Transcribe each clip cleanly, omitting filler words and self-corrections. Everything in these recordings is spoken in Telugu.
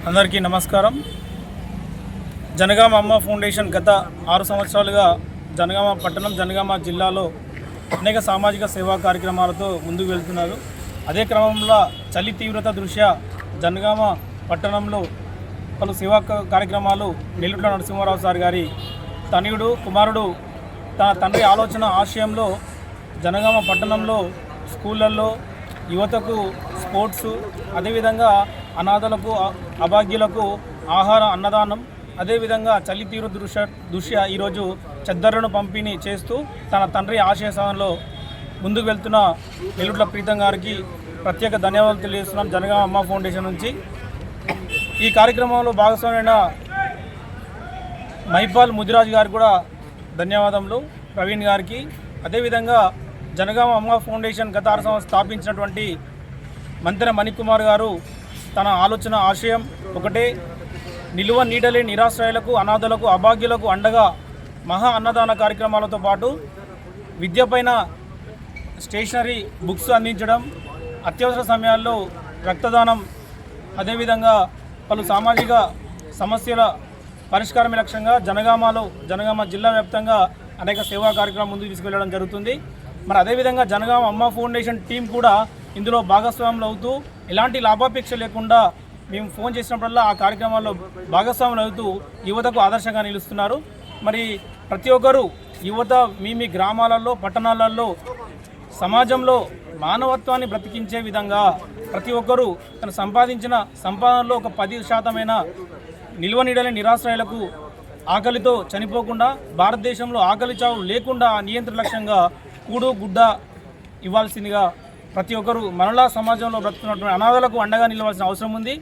అందరికీ నమస్కారం. జనగామ అమ్మ ఫౌండేషన్ గత 6 సంవత్సరాలుగా జనగామ పట్టణం, జనగామ జిల్లాలో అనేక సామాజిక సేవా కార్యక్రమాలతో ముందుకు వెళ్తున్నారు. అదే క్రమంలో చలి తీవ్రత దృష్ట్యా జనగామ పట్టణంలో పలు సేవా కార్యక్రమాలు నెల్లుట్ల నరసింహారావు సార్ గారి తనయుడు కుమారుడు తన తండ్రి ఆలోచన ఆశయంలో జనగామ పట్టణంలో స్కూళ్ళల్లో యువతకు స్పోర్ట్స్, అదేవిధంగా అనాథలకు అభాగ్యులకు ఆహార అన్నదానం, అదేవిధంగా చలి తీవ్ర దృష్ట్యా ఈరోజు చెద్దర్లను పంపిణీ చేస్తూ తన తండ్రి ఆశయ సాధనలో ముందుకు వెళ్తున్న నెల్లుట్ల ప్రీతం గారికి ప్రత్యేక ధన్యవాదాలు తెలియజేస్తున్నాం జనగామ అమ్మ ఫౌండేషన్ నుంచి. ఈ కార్యక్రమంలో భాగస్వామైన మైపాల్ ముదిరాజ్ గారికి కూడా ధన్యవాదములు, ప్రవీణ్ గారికి. అదేవిధంగా జనగామ అమ్మ ఫౌండేషన్ గత 6 సంవత్సరాలు స్థాపించినటువంటి మంతెన మణికుమార్ గారు తన ఆలోచన ఆశయం ఒకటే, నిలువ నీడలే నిరాశ్రయులకు, అనాథలకు, అభాగ్యులకు అండగా మహా అన్నదాన కార్యక్రమాలతో పాటు విద్యపైన స్టేషనరీ బుక్స్ అందించడం, అత్యవసర సమయాల్లో రక్తదానం, అదేవిధంగా పలు సామాజిక సమస్యల పరిష్కారమే లక్ష్యంగా జనగామ జిల్లా వ్యాప్తంగా అనేక సేవా కార్యక్రమాలు ముందుకు తీసుకెళ్లడం జరుగుతుంది. మరి అదేవిధంగా జనగామ అమ్మ ఫౌండేషన్ టీం కూడా ఇందులో భాగస్వాములు అవుతూ ఎలాంటి లాభాపేక్ష లేకుండా మేము ఫోన్ చేసినప్పుడల్లా ఆ కార్యక్రమాల్లో భాగస్వాములు అవుతూ యువతకు ఆదర్శంగా నిలుస్తున్నారు. మరి ప్రతి ఒక్కరూ యువత మీ గ్రామాలలో, పట్టణాలలో సమాజంలో మానవత్వాన్ని బ్రతికించే విధంగా ప్రతి ఒక్కరూ తను సంపాదించిన సంపాదనలో ఒక 10% నిల్వ నీడలే నిరాశ్రయులకు ఆకలితో చనిపోకుండా, భారతదేశంలో ఆకలి చావు లేకుండా నియంత్రణ లక్ష్యంగా కూడు గుడ్డ ఇవ్వాల్సిందిగా ప్రతి ఒక్కరూ మనలా సమాజంలో బ్రతుకున్నటువంటి అనాథలకు అండగా నిలవాల్సిన అవసరం ఉంది.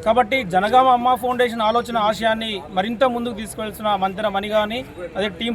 కాబట్టి జనగామ అమ్మ ఫౌండేషన్ ఆలోచన ఆశయాన్ని మరింత ముందుకు తీసుకెళ్తున్న మంతెన మణి గారిని, అదే టీం